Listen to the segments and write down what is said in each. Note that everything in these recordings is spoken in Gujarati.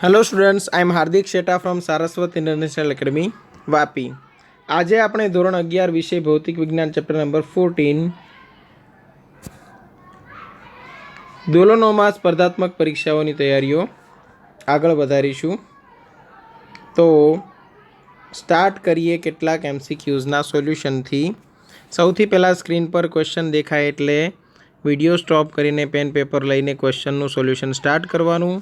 Hello students, I am Hardik Sheta from Saraswat international academy Vapi. आज આપણે ધોરણ 11 વિષય ભૌતિક વિજ્ઞાન ચેપ્ટર નંબર 14 દોલનોમાં સ્પર્ધાત્મક પરીક્ષાઓની તૈયારીઓ આગળ વધારીશું। તો સ્ટાર્ટ કરીએ કેટલાક એમસીક્યુઝના સોલ્યુશનથી। સૌથી પહેલાં સ્ક્રીન પર ક્વેશ્ચન દેખાય એટલે વિડીયો સ્ટોપ કરીને પેન પેપર લઈને ક્વેશ્ચનનું સોલ્યુશન સ્ટાર્ટ કરવાનું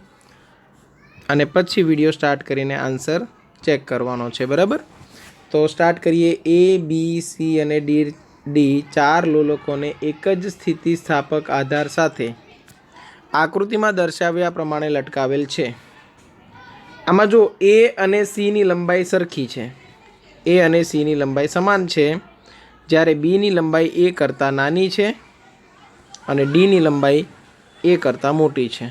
અને પછી વિડીયો સ્ટાર્ટ કરીને આન્સર ચેક કરવાનો છે, બરાબર। તો સ્ટાર્ટ કરીએ। એ બી સી અને ડી ચાર લોલકોને એક જ સ્થિતિસ્થાપક આધાર સાથે આકૃતિમાં દર્શાવ્યા પ્રમાણે લટકાવેલ છે। આમાં જો એ અને સીની લંબાઈ સરખી છે, એ અને સીની લંબાઈ સમાન છે, જ્યારે બીની લંબાઈ એ કરતાં નાની છે અને ડીની લંબાઈ એ કરતાં મોટી છે।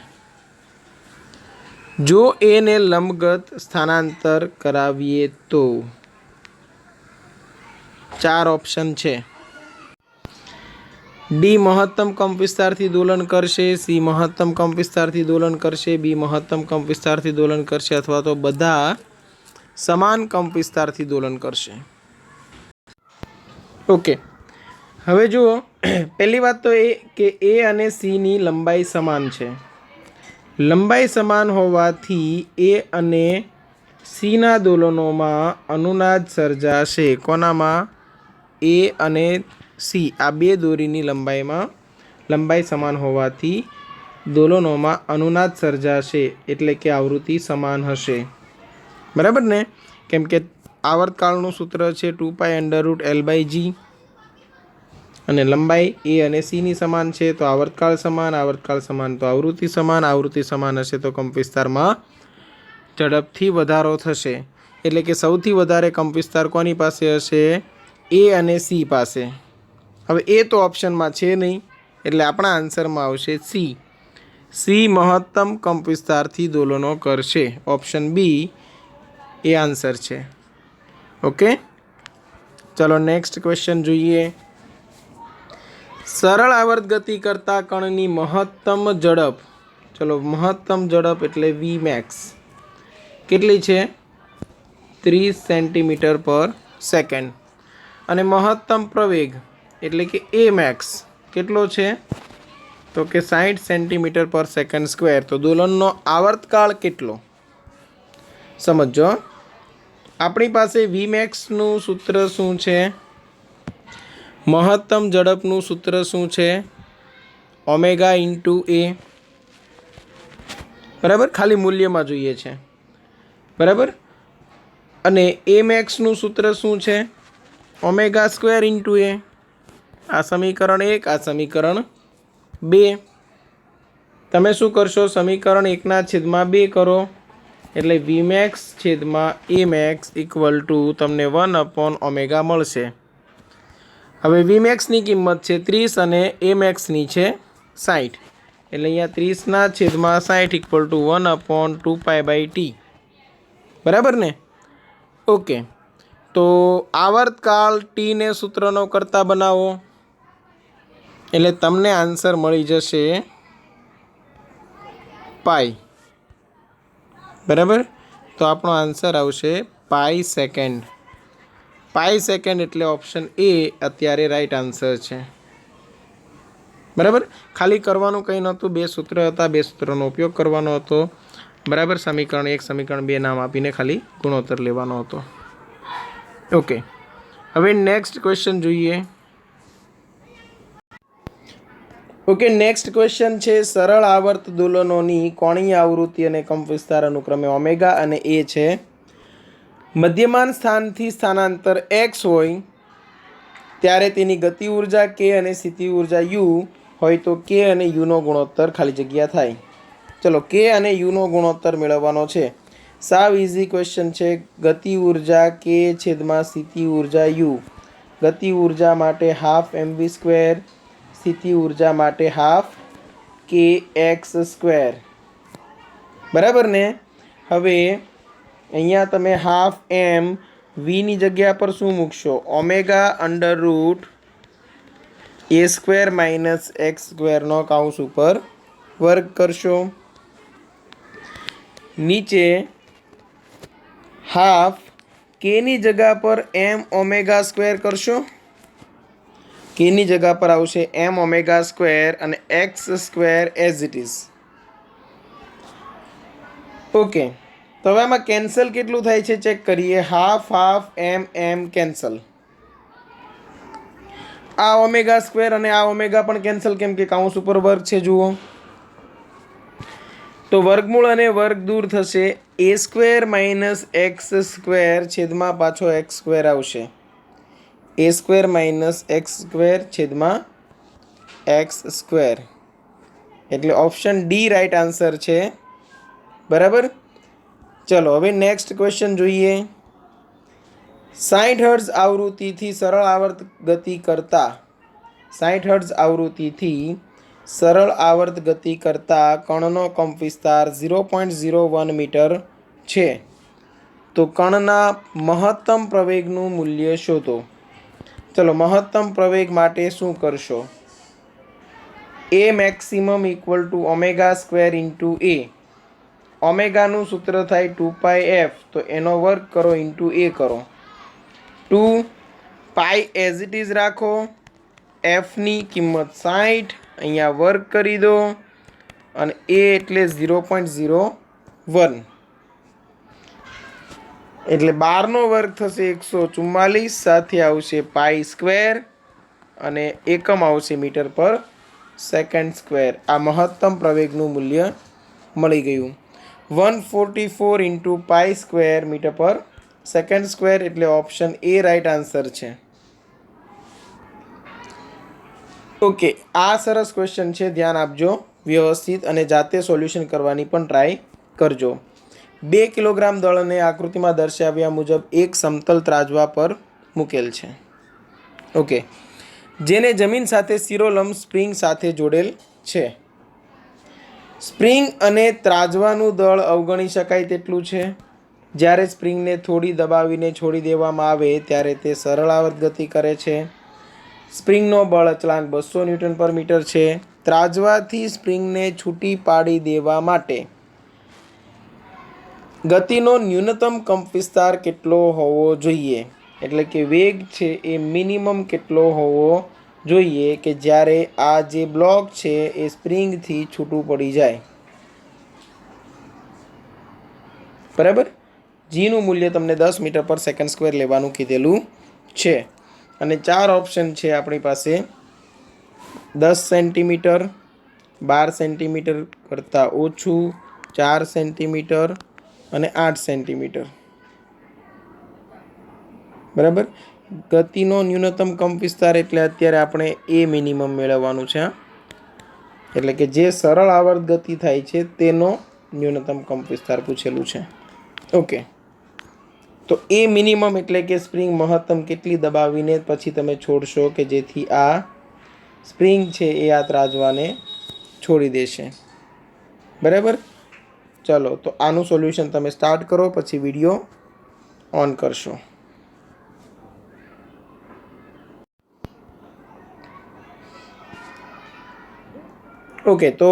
જો એને લંબગત સ્થાનાંતર કરાવીએ તો ચાર ઓપ્શન છે। ડી મહત્તમ કંપ વિસ્તારથી દોલન કરશે, સી મહત્તમ કંપ વિસ્તારથી દોલન કરશે, બી મહત્તમ કંપ વિસ્તારથી દોલન કરશે અથવા તો બધા સમાન કંપ વિસ્તારથી દોલન કરશે। ઓકે, હવે જુઓ, પહેલી વાત તો એ કે એ અને સીની લંબાઈ સમાન છે। લંબાઈ સમાન હોવાથી એ અને સીના દોલનોમાં અનુનાદ સર્જાશે। કોનામાં? એ અને સી, આ બે દોરીની લંબાઈ સમાન હોવાથી દોલનોમાં અનુનાદ સર્જાશે, એટલે કે આવૃત્તિ સમાન હશે, બરાબર ને? કેમ કે આવર્તકાળનું સૂત્ર છે 2π√L/g અને લંબાઈ એ અને સીની સમાન છે, તો આવર્તકાળ સમાન તો આવૃત્તિ સમાન હશે તો કંપ વિસ્તારમાં ઝડપથી વધારો થશે। એટલે કે સૌથી વધારે કંપ વિસ્તાર કોની પાસે હશે? એ અને સી પાસે। હવે એ તો ઓપ્શનમાં છે નહીં, એટલે આપણા આન્સરમાં આવશે સી મહત્તમ કંપ વિસ્તારથી દોલનો કરશે। ઓપ્શન બી એ આન્સર છે। ઓકે, ચલો નેક્સ્ટ ક્વેશ્ચન જોઈએ। સરળ આવર્ત ગતિ કરતા કણની મહત્તમ ઝડપ, ચલો મહત્તમ ઝડપ એટલે વી મેક્સ કેટલી છે? 30 સેન્ટીમીટર પર સેકન્ડ। અને મહત્તમ પ્રવેગ એટલે કે એ મેક્સ કેટલો છે? તો કે 60 સેન્ટીમીટર પર સેકન્ડ સ્ક્વેર। તો દોલનનો આવર્તકાળ કેટલો? સમજો, આપણી પાસે વી મેક્સનું સૂત્ર શું છે? મહત્તમ ઝડપનું સૂત્ર શું છે? ઓમેગા ઇન્ટુ એ, બરાબર? ખાલી મૂલ્યમાં જોઈએ છે, બરાબર? અને એ મેક્સનું સૂત્ર શું છે? ઓમેગા સ્ક્વેર ઇન્ટુ એ। આ સમીકરણ 1, આ સમીકરણ 2। તમે શું કરશો? સમીકરણ 1/2 કરો એટલે વી મેક્સ છેદમાં એ મેક્સ ઇક્વલ ટુ તમને 1/ઓમેગા મળશે। હવે વી મેક્સની કિંમત છે 30 અને એ મેક્સની છે 60, એટલે અહીંયા 30/60 ઇક્વલ ટુ 1/2π/t, બરાબર ને? ઓકે, તો આવર્તકાળ ટીને સૂત્રનો કરતા બનાવો એટલે તમને આન્સર મળી જશે પાઈ, બરાબર? તો આપણો આન્સર આવશે પાઈ સેકન્ડ એટલે ઓપ્શન એ અત્યારે રાઈટ આન્સર છે, બરાબર? ખાલી કરવાનું કંઈ નહોતું, બે સૂત્ર હતા, બે સૂત્રનો ઉપયોગ કરવાનો હતો, બરાબર? સમીકરણ 1, સમીકરણ 2 નામ આપીને ખાલી ગુણોત્તર લેવાનો હતો। ઓકે, હવે નેક્સ્ટ ક્વેશ્ચન જોઈએ। ઓકે, નેક્સ્ટ ક્વેશ્ચન છે સરળ આવર્ત દોલનોની કોણીય આવૃત્તિ અને કંપ વિસ્તાર અનુક્રમે ઓમેગા અને એ છે। મધ્યમાન સ્થાનથી સ્થાનાંતર એક્સ હોય ત્યારે તેની ગતિ ઉર્જા કે અને સ્થિતિ ઉર્જા યુ હોય તો કે અને યુનો ગુણોત્તર ખાલી જગ્યા થાય। ચલો, કે અને યુનો ગુણોત્તર મેળવવાનો છે। સાવ ઇઝી ક્વેશ્ચન છે। ગતિ ઉર્જા કે છેદમાં સ્થિતિ ઉર્જા યુ। ગતિ ઉર્જા માટે ½ mv², સ્થિતિ ઉર્જા માટે ½kx², બરાબર ને? હવે અહીંયા તમે ½ વીની જગ્યા પર શું મૂકશો? ઓમેગા √a² - x² નો કૌંસ ઉપર વર્ગ કરશો। નીચે હાફ કેની જગ્યા પર એમ ઓમેગા સ્ક્વેર કરશો, કેની જગ્યા પર આવશે એમ ઓમેગા સ્ક્વેર અને x square as it is. Okay, તો હવે આમાં કેન્સલ કેટલું થાય છે ચેક કરીએ. હાફ હાફ એમ એમ કેન્સલ. આ ઓમેગા સ્ક્વેર અને આ ઓમેગા પણ કેન્સલ, કેમ કે કાઉન્સ ઉપર વર્ગ છે. જુઓ તો વર્ગમૂળ અને વર્ગ દૂર થશે. એ સ્ક્વેર માઇનસ એક્સ સ્ક્વેર છેદમાં પાછો એક્સ સ્ક્વેર આવશે. એ સ્ક્વેર માઇનસ એક્સ સ્ક્વેર છેદમાં એક્સ સ્ક્વેર, એટલે ઓપ્શન ડી રાઈટ આન્સર છે. બરાબર. ચલો હવે નેક્સ્ટ ક્વેશ્ચન જોઈએ. 60 હર્ટ્ઝ આવૃત્તિથી સરળ આવર્ત ગતિ કરતા 60 હર્ટ્ઝ આવૃત્તિથી સરળ આવર્ત ગતિ કરતા કણનો કંપ વિસ્તાર 0.01 મીટર છે. તો કણના મહત્તમ પ્રવેગનું મૂલ્ય શોધો. ચલો, મહત્તમ પ્રવેગ માટે શું કરશો? A maximum equal to omega square into A. ઓમેગાનું સૂત્ર થાય 2πf, તો એનો વર્ગ કરો ઇન્ટુ એ કરો. 2π એઝ ઇટ ઇઝ રાખો. એફની કિંમત 60, અહીંયા વર્ગ કરી દો અને એ એટલે 0.01, એટલે 12નો વર્ગ થશે 144, સાથે આવશે પાઈ સ્ક્વેર અને એકમ આવશે મીટર પર સેકન્ડ સ્ક્વેર. આ મહત્તમ પ્રવેગનું મૂલ્ય મળી ગયું. 144 ઇન્ટુ પાઈ સ્ક્વેર મીટર પર સેકન્ડ સ્ક્વેર, એટલે ઓપ્શન એ રાઈટ આન્સર છે. ઓકે, આ સરસ ક્વેશ્ચન છે. ધ્યાન આપજો વ્યવસ્થિત અને જાતે સોલ્યુશન કરવાની પણ ટ્રાય કરજો. 2 કિલોગ્રામ દળને આકૃતિમાં દર્શાવ્યા મુજબ એક સમતલ ત્રાજવા પર મૂકેલ છે. ઓકે, જેને જમીન સાથે શિરોલંબ સ્પ્રિંગ સાથે જોડેલ છે. સ્પ્રિંગ અને ત્રાજવાનું દળ અવગણી શકાય તેટલું છે. જ્યારે સ્પ્રિંગને થોડી દબાવીને છોડી દેવામાં આવે ત્યારે તે સરળ આવર્ત ગતિ કરે છે. સ્પ્રિંગનો બળ અચળાંક 200 ન્યૂટન પર મીટર છે. ત્રાજવાથી સ્પ્રિંગને છૂટી પાડી દેવા માટે ગતિનો ન્યૂનતમ કંપવિસ્તાર કેટલો હોવો જોઈએ? એટલે કે વેગ છે એ મિનિમમ કેટલો હોવો જોઈએ કે જ્યારે આ જે બ્લોક છે એ સ્પ્રિંગથી છૂટું પડી જાય. બરાબર. જીનું મૂલ્ય તમને 10 મીટર પર સેકન્ડ સ્ક્વેર લેવાનું કીધેલું છે. અને 4 ઓપ્શન છે આપણી પાસે. 10 સેન્ટીમીટર, 12 સેન્ટીમીટર કરતાં ઓછું, 4 સેન્ટીમીટર અને 8 સેન્ટીમીટર. બરાબર. ગતિનો ન્યૂનતમ કંપ વિસ્તાર એટલે અત્યારે આપણે એ મિનિમમ મેળવવાનું છે. એટલે કે જે સરળ આવર્ત ગતિ થાય છે તેનો ન્યૂનતમ કંપ વિસ્તાર પૂછેલું છે. ઓકે, તો એ મિનિમમ એટલે કે સ્પ્રિંગ મહત્તમ કેટલી દબાવીને પછી તમે છોડશો કે જેથી આ સ્પ્રિંગ છે એ આ ત્રાજવાને છોડી દેશે. બરાબર. ચલો, તો આનું સોલ્યુશન તમે સ્ટાર્ટ કરો, પછી વિડીયો ઓન કરશો. ઓકે, તો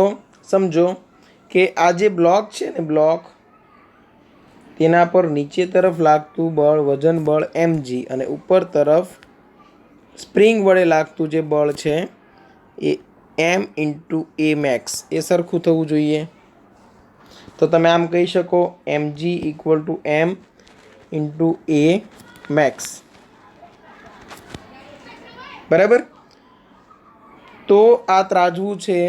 સમજો કે આ જે બ્લોક છે ને, બ્લોક તેના પર નીચે તરફ લાગતું બળ વજન બળ mg અને ઉપર તરફ સ્પ્રિંગ વડે લાગતું જે બળ છે એ m ઇન્ટુ a મેક્સ એ સરખું થવું જોઈએ. તો તમે આમ કહી શકો mg equal to m into a max. બરાબર. તો આ ત્રાજવું છે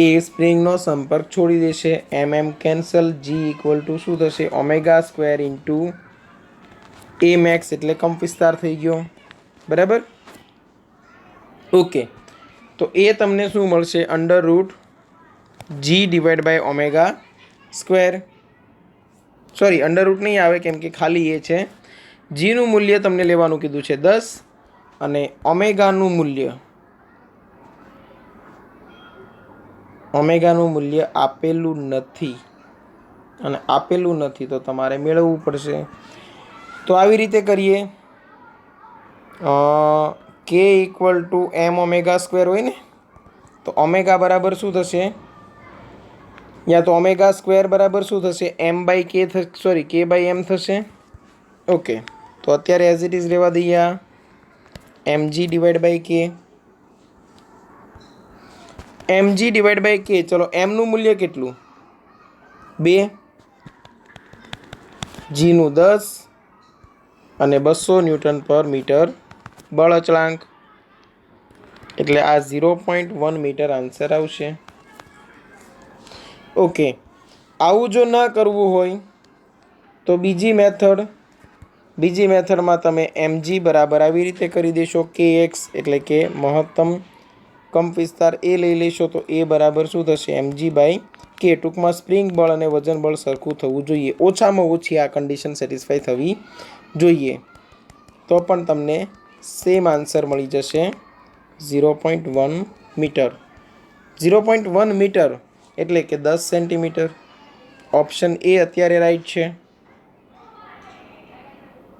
એ સ્પ્રિંગનો સંપર્ક છોડી દેશે. mm cancel. g equal to શું થશે? Omega square into a max, એટલે કંપ વિસ્તાર થઈ ગયો. બરાબર. ઓકે, તો એ તમને શું મળશે? √g divide by omega square. Sorry, under root નહીં આવે કેમ કે ખાલી એ છે. જીનું મૂલ્ય તમને લેવાનું કીધું છે 10 અને ઓમેગાનું મૂલ્ય આપેલું નથી, અને આપેલું નથી તો તમારે મેળવવું પડશે. તો આવી રીતે કરીએ. k equal to m omega square હોય ને, તો ઓમેગા બરાબર શું થશે? या तो ओमेगा स्क्वेर बराबर शू थशे m by k sorry k by m थशे। ओके, तो अत्यारे एज इट इज रेवा दઈએ आ m g divide by k. M g divide by k, चलो एमનું મૂલ્ય કેટલું 2, જીનું 10 અને 200 ન્યૂટન પર મીટર બળ અચળાંક, એટલે આ 0.1 મીટર આન્સર આવશે। ઓકે, આવું જો ના કરવું હોય તો બીજી મેથડમાં તમે એમજી બરાબર આવી રીતે કરી દેશો કે એક્સ, એટલે કે મહત્તમ કંપ વિસ્તાર એ લઈ લેશો તો એ બરાબર શું થશે એમજી બાય કે। ટૂંકમાં સ્પ્રિંગ બળ અને વજન બળ સરખું થવું જોઈએ, ઓછામાં ઓછી આ કન્ડિશન સેટિસ્ફાઈ થવી જોઈએ, તો પણ તમને સેમ આન્સર મળી જશે 0.1 મીટર। 0.1 મીટર એટલે કે 10 સેન્ટીમીટર। ઓપ્શન એ અત્યારે રાઈટ છે।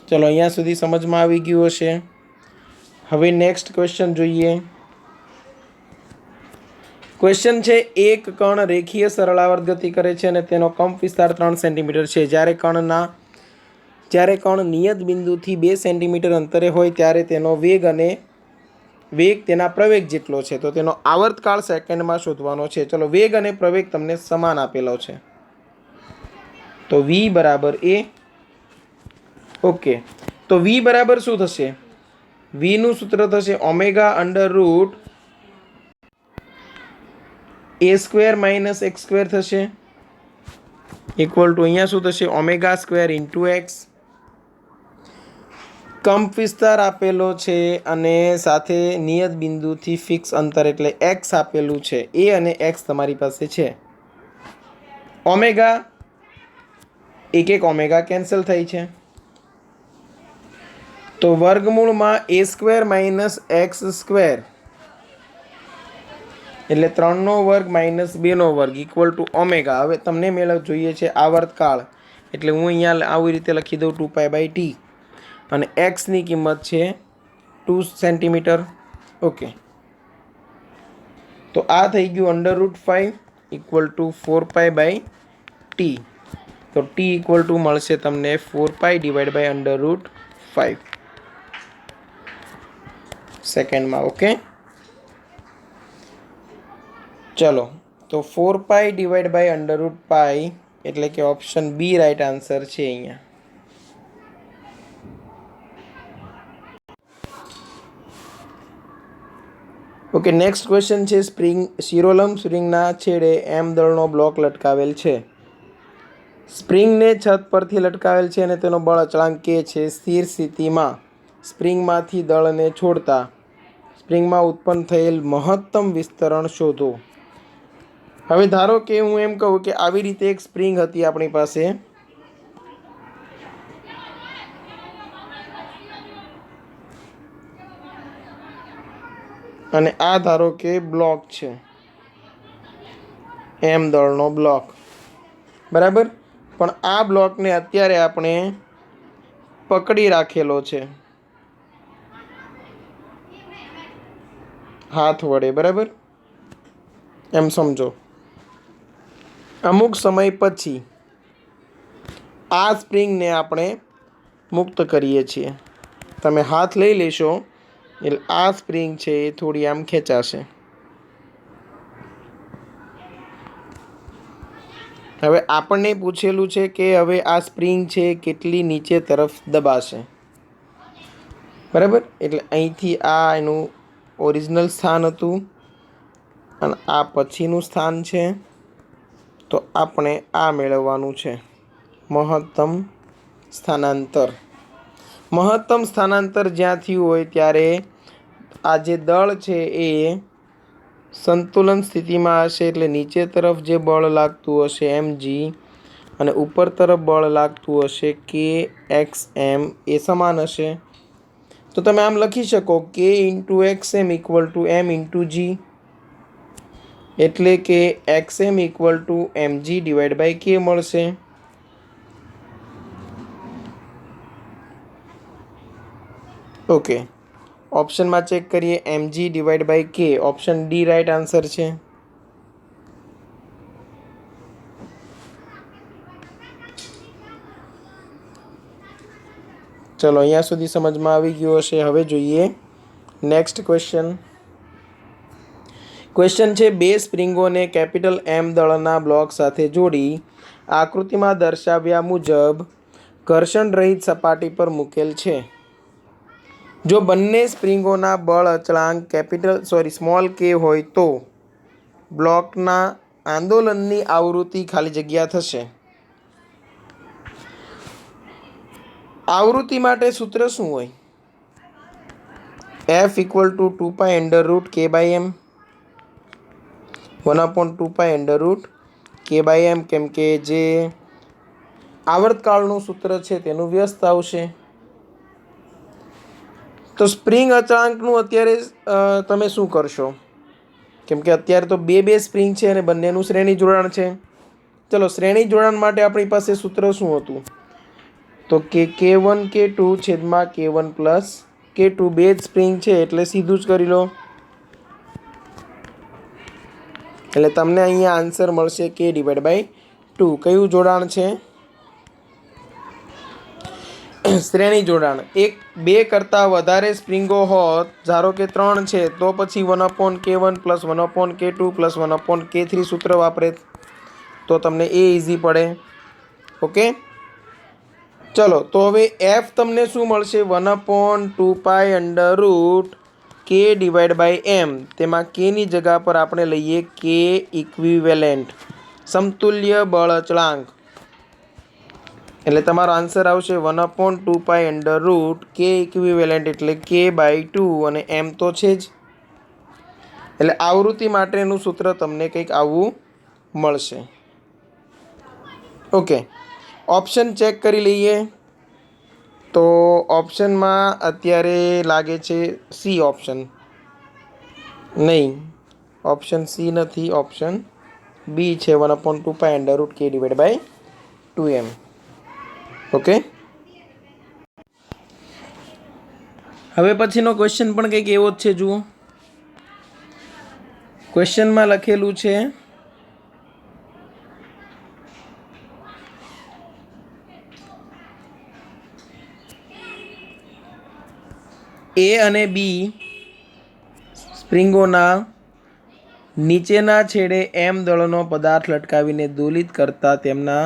ચલો અહીંયા સુધી સમજમાં આવી ગયું હશે। હવે નેક્સ્ટ ક્વેશ્ચન જોઈએ। ક્વેશ્ચન છે એક કણ રેખીય સરળાવર્ત ગતિ કરે છે અને તેનો કંપ વિસ્તાર 3 સેન્ટીમીટર છે। જ્યારે કણ નિયત બિંદુથી 2 સેન્ટીમીટર અંતરે હોય ત્યારે તેનો વેગ તેના પ્રવેગ જેટલો છે, તો તેનો આવર્તકાળ સેકન્ડમાં શોધવાનો છે। ચલો વેગ અને પ્રવેગ તમને સમાન આપેલો છે, તો v બરાબર એ। ઓકે, તો v બરાબર શું થશે? v નું સૂત્ર થશે omega under route a square minus x square થશે ઇક્વલ ટુ અહીંયા શું થશે ઓમેગા સ્ક્વેર ઇન્ટુ એક્સ। કંપ વિસ્તાર આપેલો છે અને સાથે નિયત બિંદુથી ફિક્સ અંતર એટલે એક્સ આપેલું છે, એ અને એક્સ તમારી પાસે છે। ઓમેગા એક ઓમેગા કેન્સલ થાય છે, તો વર્ગમૂળમાં એ સ્ક્વેર માઇનસ એક્સ સ્ક્વેર એટલે 3નો વર્ગ માઇનસ 2નો વર્ગ ઇક્વલ ટુ ઓમેગા। હવે તમને જોઈએ છે આવર્તકાળ, એટલે હું અહીંયા આવી રીતે લખી દઉં 2π/t અને એક્સની કિંમત છે 2 સેન્ટીમીટર। ઓકે, તો આ થઈ ગયું √5 ઇક્વલ ટુ 4π/t, તો t ઇક્વલ ટુ મળશે તમને 4π ડિવાઈડ બાય √5 સેકન્ડમાં। ઓકે, ચલો તો 4π ડિવાઈડ બાય √5 એટલે કે ઓપ્શન બી રાઈટ આન્સર છે અહીંયા। ઓકે, નેક્સ્ટ ક્વેશ્ચન છે શિરોલંબ સ્પ્રિંગના છેડે એમ દળનો બ્લોક લટકાવેલ છે। સ્પ્રિંગને છત પરથી લટકાવેલ છે અને તેનો બળ અચળાંક કે છે। સ્થિર સ્થિતિમાં સ્પ્રિંગમાંથી દળને છોડતા સ્પ્રિંગમાં ઉત્પન્ન થયેલ મહત્તમ વિસ્તરણ શોધો। હવે ધારો કે હું એમ કહું કે આવી રીતે એક સ્પ્રિંગ હતી આપણી પાસે, અને આ ધારો કે બ્લોક છે એમ દળનો બ્લોક, બરાબર। પણ આ બ્લોકને અત્યારે આપણે પકડી રાખેલો છે હાથ વડે, બરાબર, એમ સમજો। અમુક સમય પછી આ સ્પ્રિંગને આપણે મુક્ત કરીએ છીએ, તમે હાથ લઈ લેશો એટલે આ સ્પ્રિંગ છે એ થોડી આમ ખેંચાશે। હવે આપણને પૂછેલું છે કે હવે આ સ્પ્રિંગ છે કેટલી નીચે તરફ દબાશે, બરાબર। એટલે અહીંથી આ એનું ઓરિજિનલ સ્થાન હતું અને આ પછીનું સ્થાન છે, તો આપણે આ મેળવવાનું છે મહત્તમ સ્થાનાંતર। મહત્તમ સ્થાનાંતર જ્યાં થયું હોય ત્યારે આ જે દળ છે એ સંતુલન સ્થિતિમાં હશે, એટલે નીચે તરફ જે બળ લાગતું હશે mg અને ઉપર તરફ બળ લાગતું હશે કે એક્સ એમ, એ સમાન હશે। તો તમે આમ લખી શકો કે into x m equal to m into g, એટલે કે x m equal to mg divide by k મળશે। ઓકે, ઓપ્શનમાં ચેક કરીએ mg divide by k, option D right answer છે। ચલો અહીંયા સુધી સમજમાં આવી ગયું હશે. હવે જોઈએ નેક્સ્ટ ક્વેશ્ચન. ક્વેશ્ચન છે, બે સ્પ્રિંગોને કેપિટલ M દળના બ્લોક સાથે જોડી આકૃતિમાં દર્શાવ્યા મુજબ ઘર્ષણ રહિત સપાટી પર મૂકેલ છે. જો બંને સ્પ્રિંગોના બળ અચળાંક સ્મોલ k હોય તો બ્લોકના આંદોલનની આવૃત્તિ ખાલી જગ્યા થશે. આવૃત્તિ માટે સૂત્ર શું હોય? F = 2π √k/m 1/2π √k/m, કેમ કે જે આવર્તકાળનું સૂત્ર છે તેનું વ્યસ્ત આવશે. તો સ્પ્રિંગ અચળાંકનું અત્યારે તમે શું કરશો? કેમ કે અત્યારે તો બે સ્પ્રિંગ છે અને બંનેનું શ્રેણી જોડાણ છે. ચલો, શ્રેણી જોડાણ માટે આપણી પાસે સૂત્ર શું હતું? તો કે K1 K2 છેદમાં K1 પ્લસ K2. બે જ સ્પ્રિંગ છે એટલે સીધું જ કરી લો. એટલે તમને અહીંયા આન્સર મળશે K/2. કયું જોડાણ છે? શ્રેણી જોડાણ. બે કરતાં વધારે સ્પ્રિંગો હોત, ધારો કે 3 છે, તો પછી 1/K1 plus 1/K2 plus 1/K3 સૂત્ર વાપરે તો તમને એ ઇઝી પડે. ઓકે, ચલો તો હવે F તમને શું મળશે? 1/2π √k/m. તેમાં k ની જગ્યા પર આપણે લઈએ k ઇક્વિવેલેન્ટ, સમતુલ્ય બળ અચળાંક. એટલે તમારો આન્સર આવશે 1/2π √k ઇક્વિવેલેન્ટ એટલે k/2 અને m તો છે જ. એટલે આવૃત્તિ માટેનું સૂત્ર તમને કંઈક આવું મળશે. ઓકે, ઓપ્શન ચેક કરી લઈએ. તો ઓપ્શનમાં અત્યારે લાગે છે સી ઓપ્શન. નહીં, ઓપ્શન સી નથી, ઓપ્શન બી છે 1/2π √k/2m. ઓકે, હવે પછીનો ક્વેશ્ચન પણ કંઈક એવો જ છે. જુઓ, ક્વેશ્ચનમાં લખેલું છે, A અને B સ્પ્રિંગોના નીચેના છેડે M દળનો પદાર્થ લટકાવીને દોલિત કરતા તેમના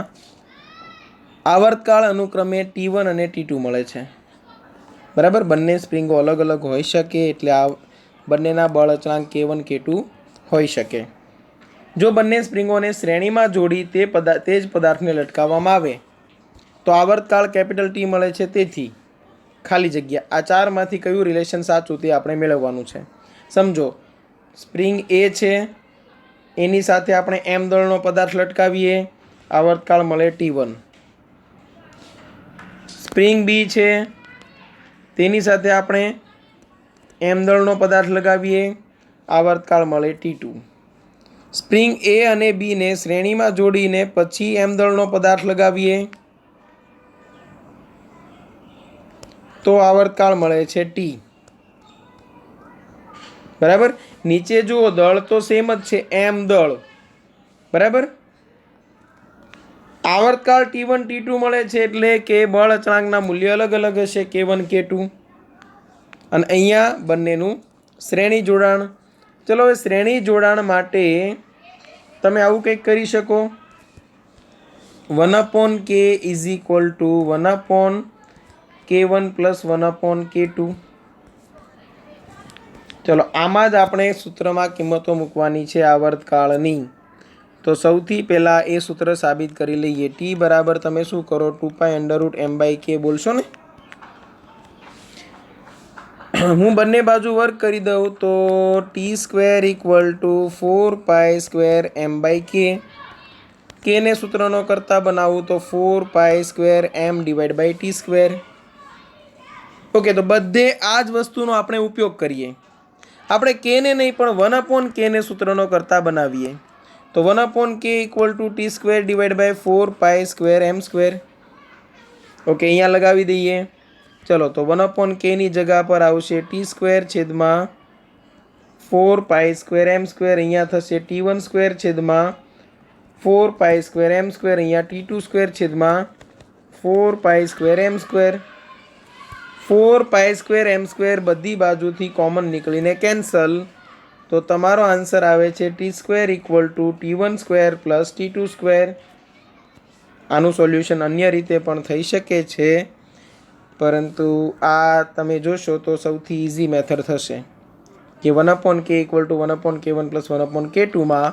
આવર્તકાળ અનુક્રમે T1 અને T2 મળે છે. બરાબર, બંને સ્પ્રિંગો અલગ અલગ હોઈ શકે એટલે આ બંનેના બળ અચળાંક K1 K2 હોઈ શકે. જો બંને સ્પ્રિંગોને શ્રેણીમાં જોડી તે જ પદાર્થને લટકાવવામાં આવે તો આવર્તકાળ T મળે છે. તેથી ખાલી જગ્યા, આ ચારમાંથી કયું રિલેશન સાચું તે આપણે મેળવવાનું છે. સમજો, સ્પ્રિંગ A છે, એની સાથે આપણે M દળનો પદાર્થ લટકાવીએ, આવર્તકાળ મળે T1. સ્પ્રિંગ B છે, તેની સાથે આપણે M દળનો પદાર્થ લગાવીએ, આવર્તકાળ મળે T2. સ્પ્રિંગ A અને B ને શ્રેણીમાં જોડીને પછી M દળનો પદાર્થ લગાવીએ તો આવર્તકાળ મળે છે T. બરાબર, નીચે જુઓ, દળ તો સેમ જ છે, M દળ. બરાબર, આવર્તકાળ T1 T2 મળે છે એટલે કે બળ અચળાંકના મૂલ્ય અલગ અલગ હશે, K1 K2. અને અહીંયા બંનેનું શ્રેણી જોડાણ. ચલો, હવે શ્રેણી જોડાણ માટે તમે આવું કંઈક કરી શકો. 1/k = 1/K1 plus 1/K2. ચલો, આમાં જ આપણે સૂત્રમાં કિંમતો મૂકવાની છે આવર્તકાળની. તો સૌથી પહેલાં એ સૂત્ર સાબિત કરી લઈએ. T બરાબર તમે શું કરો? 2π √m/k બોલશો ને. હું બંને બાજુ વર્ક કરી દઉં તો T² = 4π² m/k. k ને સૂત્રનો કરતા બનાવું તો 4π² m/t². ઓકે, તો બધે આ જ વસ્તુનો આપણે ઉપયોગ કરીએ. આપણે k ને નહીં પણ 1/k ને સૂત્રનો કરતા બનાવીએ તો 1/k = T² / 4π² m². ઓકે, અહીંયા લગાવી દઈએ. ચલો, તો 1/k ની જગ્યા પર આવશે T² છેદમાં 4π² m². અહીંયા થશે T1² છેદમાં 4π² m². અહીંયા T2² છેદમાં 4π² m². 4π² બધી બાજુથી કોમન નીકળીને કેન્સલ, તો તમારો આન્સર આવે છે t² = t1² + t2². આનું સોલ્યુશન અન્ય રીતે પણ થઈ શકે છે, પરંતુ આ તમે જોશો તો સૌથી ઇઝી મેથડ થશે કે 1/k = 1/k1 + 1/k2 માં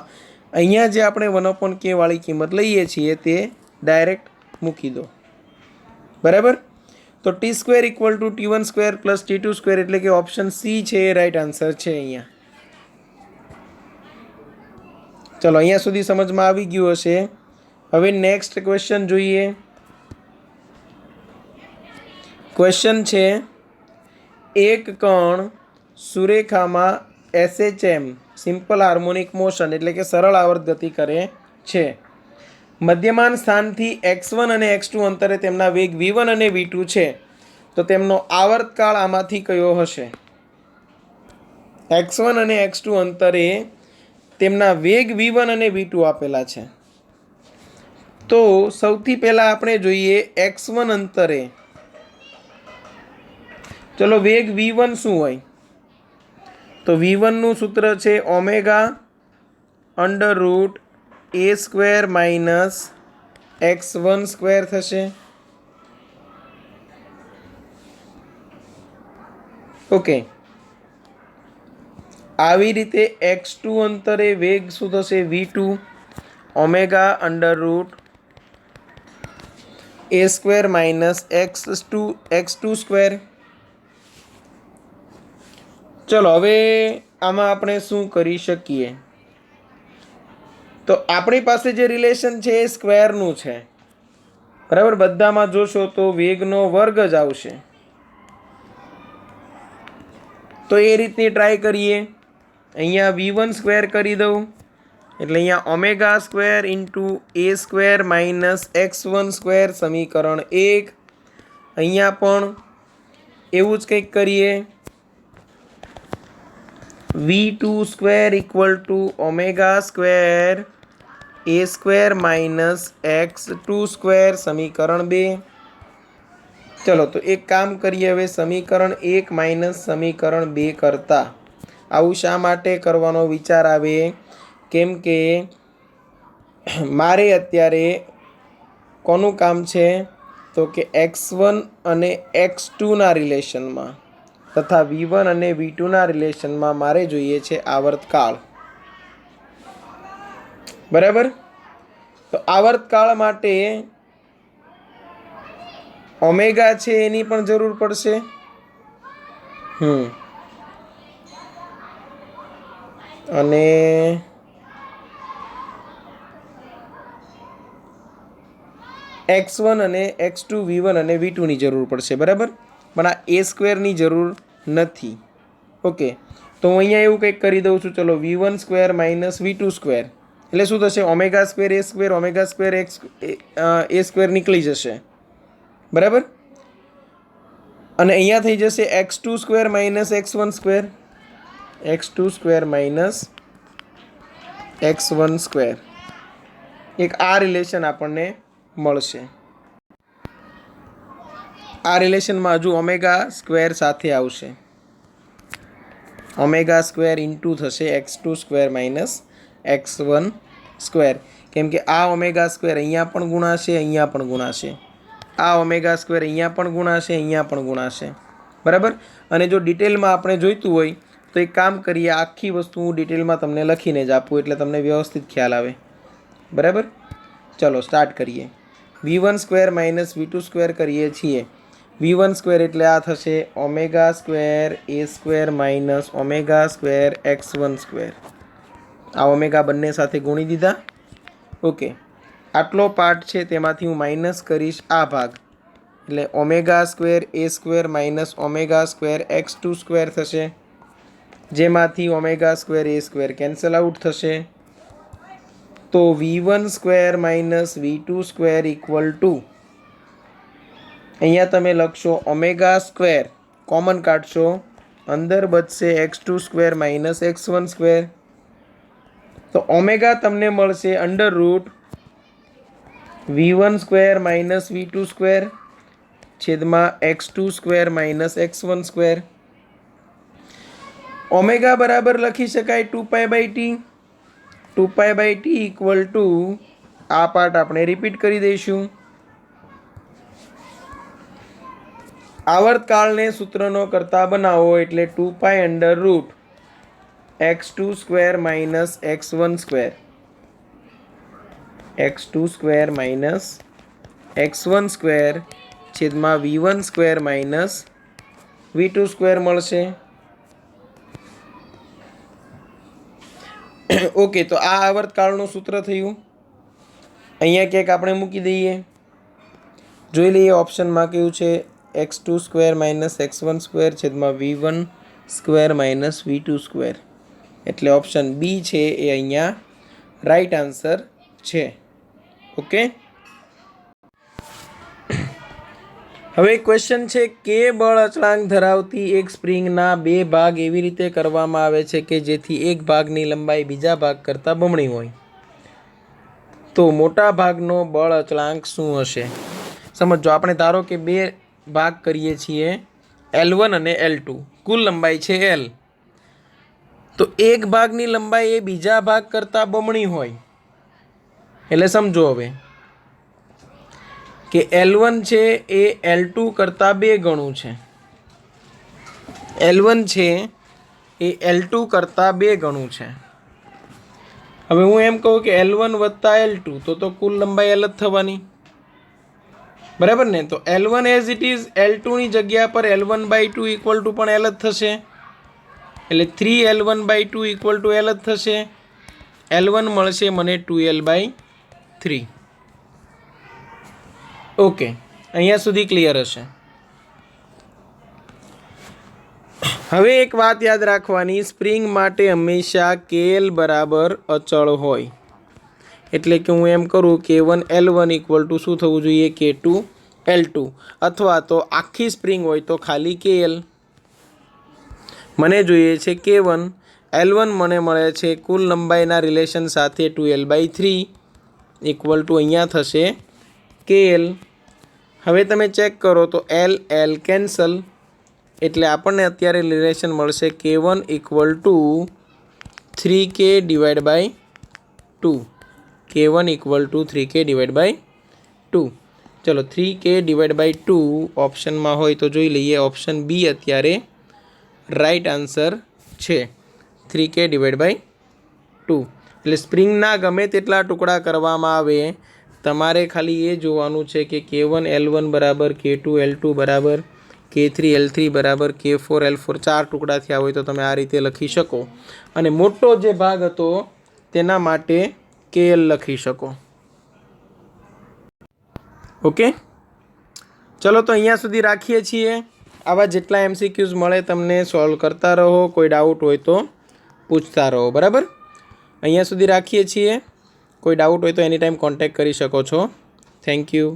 અહીંયા જે આપણે 1/k વાળી કિંમત લઈએ છીએ તે ડાયરેક્ટ મૂકી દો. બરાબર? તો t² = t1² + t2² એટલે કે ઓપ્શન સી છે એ રાઈટ આન્સર છે અહીંયા. ચલો, અહીંયા સુધી સમજમાં આવી ગયું હશે. હવે નેક્સ્ટ ક્વેશ્ચન જોઈએ. ક્વેશ્ચન છે, એક કણ સુરેખામાં SHM સિમ્પલ હાર્મોનિક મોશન એટલે કે સરળ આવર્ત ગતિ કરે છે. મધ્યમાન સ્થાનથી x1 અને x2 અંતરે તેમના વેગ v1 અને v2 છે, તો તેમનો આવર્તકાળ આમાંથી કયો હશે? x1 અને x2 અંતરે તેમના વેગ v1 અને v2 આપેલા છે. તો સૌથી પહેલા આપણે જોઈએ x1 અંતરે. ચલો, વેગ v1 શું હોય? તો v1 નું સૂત્ર છે ω√a² - x1² થશે. ઓકે, આવી રીતે x2 અંતરે વેગ શું થશે? v2 ω√a² - x2². ચલો, હવે આમાં આપણે શું કરી શકીએ? તો આપણી પાસે જે રિલેશન છે એ સ્ક્વેરનું છે. બરાબર? બધામાં જોશો તો વેગનો વર્ગ જ આવશે. તો એ રીતની ટ્રાય કરીએ. અહીંયા v1² કરી દઉં એટલે અહીંયા ω² × a² - x1² સમીકરણ 1. અહીંયા પણ એવું જ કંઈક કરીએ. v2² = ω² a² - x2² સમીકરણ 2. ચલો, તો એક કામ કરીએ. હવે સમીકરણ 1 - સમીકરણ 2 કરતા આવું શા માટે કરવાનો વિચાર આવે? કેમ કે મારે અત્યારે કોનું કામ છે? તો કે x1 અને x2ના રિલેશનમાં તથા v1 અને v2ના રિલેશનમાં મારે જોઈએ છે આવર્તકાળ. બરાબર? તો આવર્તકાળ માટે ઓમેગા છે એની પણ જરૂર પડશે. અને x1 અને x2 v1 અને v2 ની જરૂર પડશે. બરાબર? પણ આ a² ની જરૂર નથી. ઓકે, તો હું અહીંયા એવું કંઈક કરી દઉં છું. ચલો, v1² - v2² એટલે શું થશે? ω² a² નીકળી જશે. બરાબર? અને અહીંયા થઈ જશે x2² - x1². x2² - x1². એક આ રિલેશન આપણને મળશે. આ રિલેશનમાં હજુ ω² સાથે આવશે. ω² ઇન્ટુ થશે x2² - x1². કેમ કે આ ω² અહીંયા પણ ગુણાશે, અહીંયા પણ ગુણાશે. આ ω² અહીંયા પણ ગુણાશે, અહીંયા પણ ગુણાશે. બરાબર? અને જો ડિટેલમાં આપણે જોઈતું હોય તો એક કામ કરીએ, આખી વસ્તુ હું ડિટેલમાં તમને લખીને જ આપું એટલે તમને વ્યવસ્થિત ખ્યાલ આવે. બરાબર? ચલો, સ્ટાર્ટ કરીએ. v1² - v2² કરીએ છીએ. v1² એટલે આ થશે ω² a² - ω² x1². આ ઓમેગા બંને સાથે ગુણી દીધા. ઓકે, આટલો પાર્ટ છે તેમાંથી હું માઇનસ કરીશ આ ભાગ એટલે ω² a² - ω² x2² થશે, જેમાંથી ω² a² કેન્સલ આઉટ થશે. તો v1² - v2² = અહીંયા તમે લખશો ω² કોમન કાઢશો, અંદર બચશે x2² - x1². તો ઓમેગા તમને મળશે √v1² - v2² છેદમાં x2 square minus x1 square. Omega બરાબર લખી શકાય 2π/t. 2π/t ઇક્વલ ટુ આ પાર્ટ આપણે રિપીટ કરી દઈશું. આવર્તકાળને સૂત્રનો કરતા બનાવો એટલે 2π under root x2 square minus x1 square. x2 square minus x1 square છેદમાં v1 square minus v2 square મળશે. ઓકે, તો આ આવર્તકાળનું સૂત્ર થયું. અહીંયા ક્યાંક આપણે મૂકી દઈએ. જોઈ લઈએ ઓપ્શનમાં કેવું છે. x2 square minus x1 square છેદમાં v1 square minus v2 square. એટલે ઓપ્શન બી છે એ અહીંયા રાઈટ આન્સર છે. ઓકે, હવે ક્વેશ્ચન છે કે બળ અચળાંક ધરાવતી એક સ્પ્રિંગના બે ભાગ એવી રીતે કરવામાં આવે છે કે જેથી એક ભાગની લંબાઈ બીજા ભાગ કરતાં બમણી હોય. તો મોટા ભાગનો બળ અચળાંક શું હશે? સમજો, આપણે ધારો કે બે ભાગ કરીએ છીએ L1 અને L2. કુલ લંબાઈ છે L. તો એક ભાગની લંબાઈ એ બીજા ભાગ કરતાં બમણી હોય. એટલે સમજો હવે કે L1 છે એ L2 કરતાં 2 ગણું છે. L1 છે એ L2 કરતાં 2 ગણું છે. હવે હું એમ કહું કે L1 વત્તા L2 તો કુલ લંબાઈ L જ થવાની, બરાબર ને? તો L1 as it is L2 ની જગ્યા પર L1/2 ઇક્વલ ટુ પણ L જ થશે. એટલે 3L1/2 ઇક્વલ ટુ L જ થશે. L1 મળશે મને 2L/3. ઓકે, અહીંયા સુધી ક્લિયર હશે. હવે એક વાત યાદ રાખવાની, સ્પ્રિંગ માટે હંમેશા KL બરાબર અચળ હોય. એટલે કે હું એમ કરું K1 L1 ઇક્વલ ટુ શું થવું જોઈએ? K2 L2. અથવા તો આખી સ્પ્રિંગ હોય તો ખાલી KL. મને જોઈએ છે K1. L1 મને મળે છે કુલ લંબાઈના રિલેશન સાથે 2L/3 ઇક્વલ ટુ અહીંયા થશે KL. હવે તમે ચેક કરો તો L કેન્સલ. એટલે આપણને અત્યારે રિલેશન મળશે K1 equal to 3K/2. K1 equal to 3K/2. ચલો, 3K/2 ઓપ્શનમાં હોય તો જોઈ લઈએ. ઓપ્શન બી અત્યારે રાઈટ આન્સર છે, 3K/2. એટલે સ્પ્રિંગના ગમે તેટલા ટુકડા કરવામાં આવે, તમારે ખાલી એ જોવાનું છે કે K1 L1 બરાબર K2 L2 બરાબર K3 L3 બરાબર K4 L4 4 ટુકડા થયા હોય તો તમે આ રીતે લખી શકો. અને મોટો જે ભાગ હતો તેના માટે KL લખી શકો. ઓકે, ચલો તો અહીંયા સુધી રાખીએ છીએ. આવા જેટલા MCQs મળે તમને સોલ્વ કરતા રહો. કોઈ ડાઉટ હોય તો પૂછતા રહો, બરાબર? અહીંયા સુધી રાખીએ છીએ. કોઈ ડાઉટ હોય તો એની ટાઈમ કોન્ટેક્ટ કરી શકો છો. Thank you.